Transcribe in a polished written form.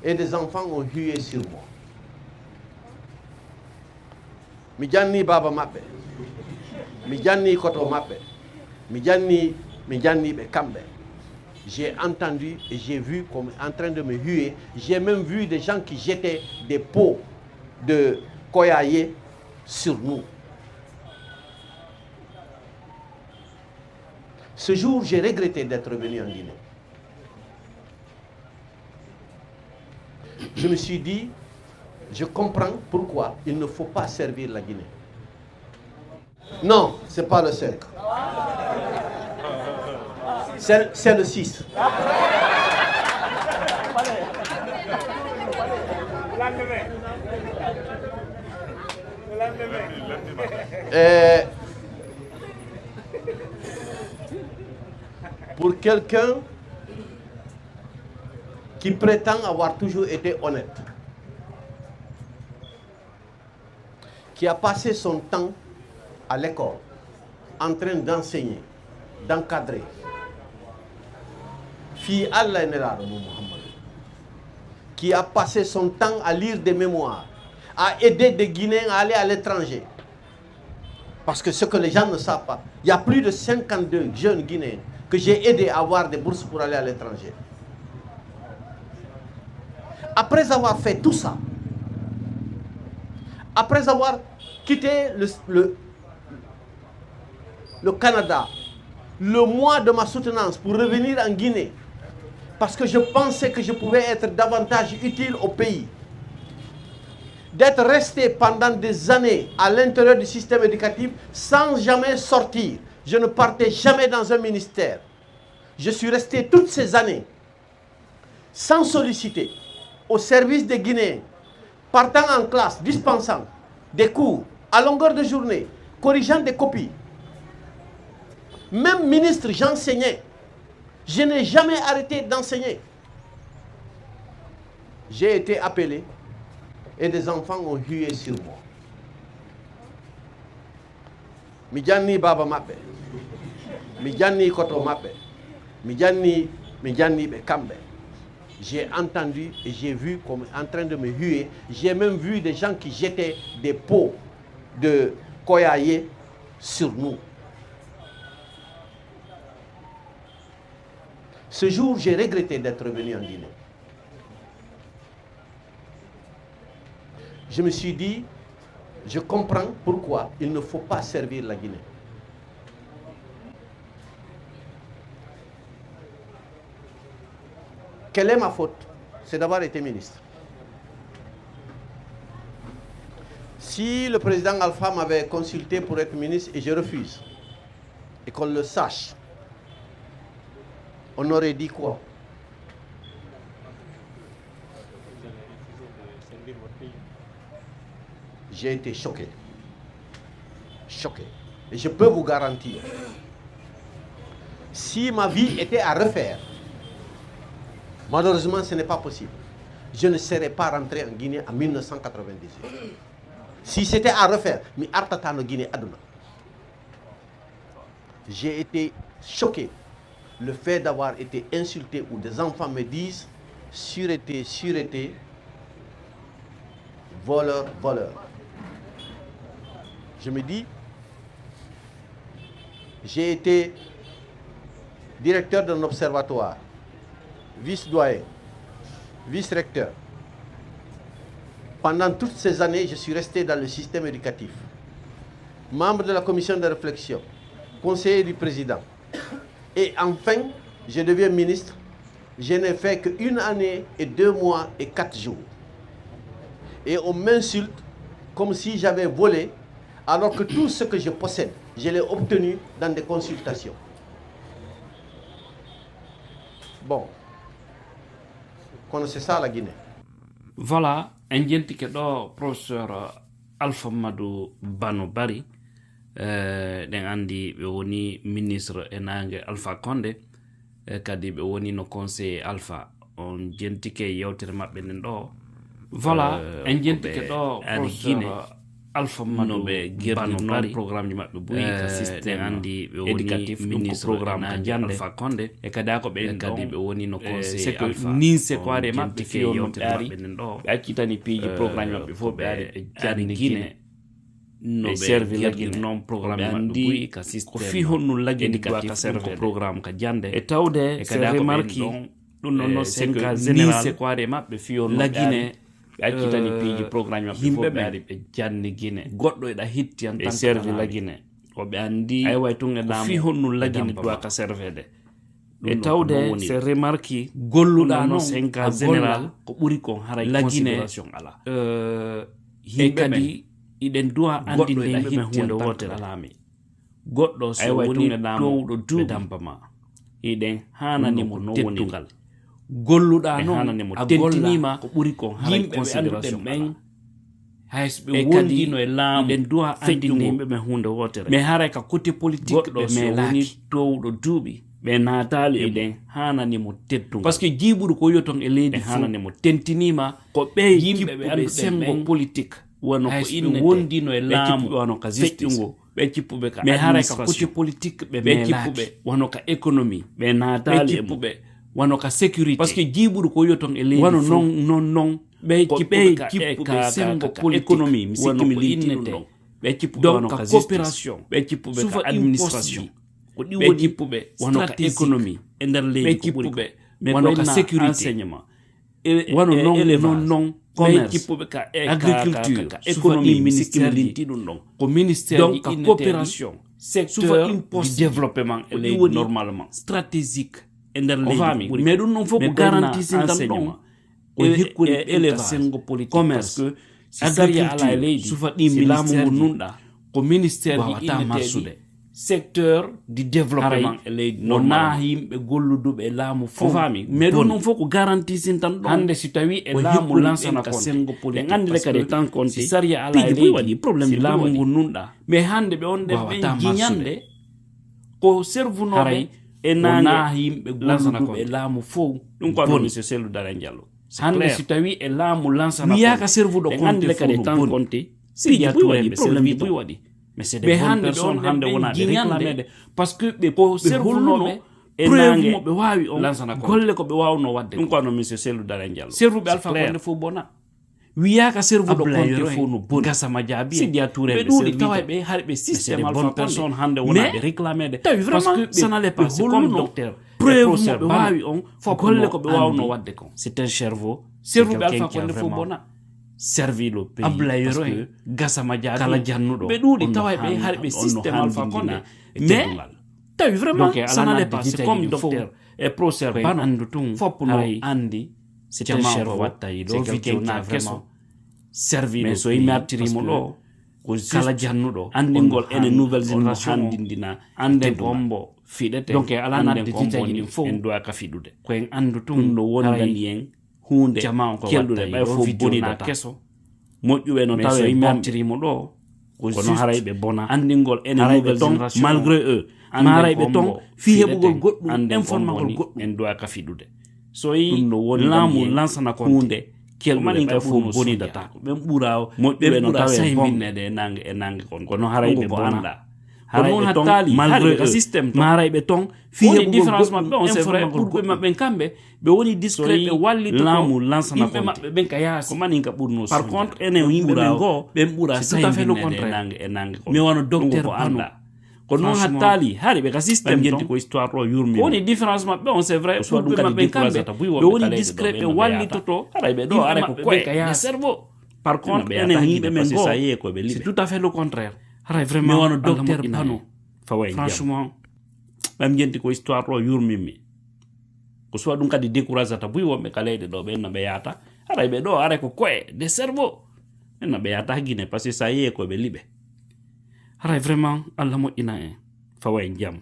et des enfants ont hué sur moi. Midjani baba mappe, midjani koto mappe, midjani be kambe. J'ai entendu et j'ai vu comme en train de me huer. J'ai même vu des gens qui jetaient des pots de koyaye sur nous. Ce jour, j'ai regretté d'être venu en Guinée. Je me suis dit, je comprends pourquoi il ne faut pas servir la Guinée. Non, ce n'est pas le 5. C'est le 6. Pour quelqu'un qui prétend avoir toujours été honnête, qui a passé son temps à l'école en train d'enseigner, d'encadrer, Fi Allah Muhammad, qui a passé son temps à lire des mémoires, à aider des Guinéens à aller à l'étranger. Parce que ce que les gens ne savent pas, il y a plus de 52 jeunes Guinéens que j'ai aidés à avoir des bourses pour aller à l'étranger. Après avoir fait tout ça, après avoir quitté le Canada, le mois de ma soutenance pour revenir en Guinée, parce que je pensais que je pouvais être davantage utile au pays, d'être resté pendant des années à l'intérieur du système éducatif sans jamais sortir. Je ne partais jamais dans un ministère. Je suis resté toutes ces années sans solliciter, au service des Guinéens, partant en classe, dispensant des cours à longueur de journée, corrigeant des copies. Même ministre, j'enseignais. Je n'ai jamais arrêté d'enseigner. J'ai été appelé et des enfants ont hué sur moi. Midjani baba mappe, midjani koto mappe, midjani be kambe. J'ai entendu et j'ai vu comme en train de me huer. J'ai même vu des gens qui jetaient des pots de koyaye sur nous. Ce jour, j'ai regretté d'être venu en Guinée. Je me suis dit, je comprends pourquoi il ne faut pas servir la Guinée. Quelle est ma faute? C'est d'avoir été ministre. Si le président Alpha m'avait consulté pour être ministre et je refuse, et qu'on le sache, on aurait dit quoi? J'ai été choqué. Choqué. Et je peux vous garantir, si ma vie était à refaire, malheureusement ce n'est pas possible, je ne serais pas rentré en Guinée en 1998. Si c'était à refaire, mais Artatano Guinée Aduna. J'ai été choqué. Le fait d'avoir été insulté où des enfants me disent sûreté, voleur. Je me dis, j'ai été directeur d'un observatoire, vice-doyen, vice-recteur. Pendant toutes ces années, je suis resté dans le système éducatif. Membre de la commission de réflexion, conseiller du président. Et enfin, je deviens ministre. Je n'ai fait qu'une année et 2 mois et 4 jours. Et on m'insulte comme si j'avais volé, alors que tout ce que je possède, je l'ai obtenu dans des consultations. Bon, c'est ça la Guinée. Voilà, un gentike do professeur Alpha Madou Bano Bari, den andi be woni ministre enange Alpha Condé, kadi be woni no conseil Alpha on gentike yewtere mabbe nen do. Voilà, un gentike do professeur Alpha Madou Bano Bari programme di mabbe buyi ka système andi be éducatif ministre programme ka jande Alpha Condé e kada ko be kadi be woni no conseil Alpha ni se ko ade mabbe fiyo no bari be accitani piji programme mabbe fo be ade be jani Guinée no be servi la Guinée non programme mabbe buyi ka système ko fi honno lagi éducatif ka servi programme ka jande e tawde e kada ko remarki dum non no senka général ni se ko ade mabbe fiyo no la Guinée accitani piji programme mabbe fo be ade be janni Guinée goddo e da hitti en tant que servi la Guinée ko be andi ay way tunge dam fi honno la Guinée doit ka servede e tawde c'est remarqué golluda no senka général ko buri ko haray considération ala e kadi iden doa andi ne be hunde wote alami goddo so woni dowdo du dampama iden hanani mo no woni gal golluda no a tentinima ko buri ko haray considération men haysbe wondi no e laam den doa andi ne be hunde wote me haray ka côté politique be me laki dowdo duubi be natali e den hanani mo teddu parce que jibudu ko yoton e leydi hanani mo tentinima ko be yimbe be andu sembo politique wono ko inne wondi no e laamu wono ka justingo be cipube ka me haray ka côté politique be me cipube wono ka économie be natali e cipube wono ka sécurité parce que jibudu ko yoton e leydi wono non be cipube ka sembo politique économie mi sikki mi liti non be cipube wono ka coopération be cipube ka administration ko di woni pube wono ka économie e nder leydi ko buri wono ka sécurité enseignement wono non commerce ka agriculture ka économie ministère linti dum non ko ministère donc ka coopération secteur du développement et les normalement stratégique e nder leydi mais dum non faut ko garantie sin tan non ko hikkude élevage commerce que agriculture sufa di ministère nunda ko ministère di inete secteur du développement non himbe golludube laamu fo fami mais don non foko garantie sin tan do hande si tawi e laamu lansana ko sengo politique ngandi le kade tan konti saria ala e wadi problème si laamu nunda mais hande be on de be jinyande ko servu no be e na himbe golludube laamu fo dum ko do monsieur Cellou Dalein Diallo hande si tawi e laamu lansana ko wiya ka servu do ngandi le kade tan konti si ya to e problème bi wadi mais c'est des bonnes personnes hande wona de réclamer parce que be ko servu no e nange be wawi on golle ko be wawno wadde dum ko no monsieur Cellou Dalein Diallo servu be Alpha Condé fo bona wiya ka servu do konte fo no bon gasa majabi si dia touré be servu taway be harbe système Alpha personne hande wona de réclamer de parce que ça n'allait pas comme docteur preuve mo be wawi on fo golle ko be wawno wadde kon c'est un cerveau servu be Alpha Condé fo bona servi le pays parce que gasama jabi kala jannudo be dudi taway be harbe système Alpha Condé mais tawi vraiment ça n'allait pas c'est comme docteur et professeur ban andutum foppuno andi c'est un cerveau watta yido vidéo na vraiment servi mais so imartiri mo do ko kala jannudo andingol ene nouvelle génération andindina ande bombo fidete donc ala na digitaji ni fo en doa ka fidude ko en andutum no wondani en hunde jama ko keldude bay fo boni na keso mojjube no tawe imartiri mo do ko no haraybe bona andingol ene nouvelle génération malgré eux maraybe ton fi hebugol goddum informagol goddum en doa ka fidude so yi lamu lansana ko hunde kelmani ka fo boni data be buraw mojjube no tawe binnede nange e nange kon no haraybe bona haraybe ton malgré le système maraybe ton fi hebugol différence mabbe on c'est vrai pour que mabbe kambe be woni discret be walli to lamu lansana ko mabbe ben ka yaasi ko mani ka burno par contre ene yimbe ben go be bura c'est tout à fait le contraire nange e nange mi wono docteur anda ko non hattali hari be ka système jenti ko histoire ro yurmi woni différence mabbe on c'est vrai pour que mabbe kambe be woni discret be walli to haraybe do are ko ko e cerveau par contre ene yimbe men go c'est tout à fait le contraire haray vraiment wono docteur bano franchement bam jenti ko histoire ro yurmi ko so dum kadi décourageata buy wombe kalede do be na be yata haraybe do are ko koe de cerveau na be yata Guinée parce que ça y est ko be libe haray vraiment Allah mo ina en faway jam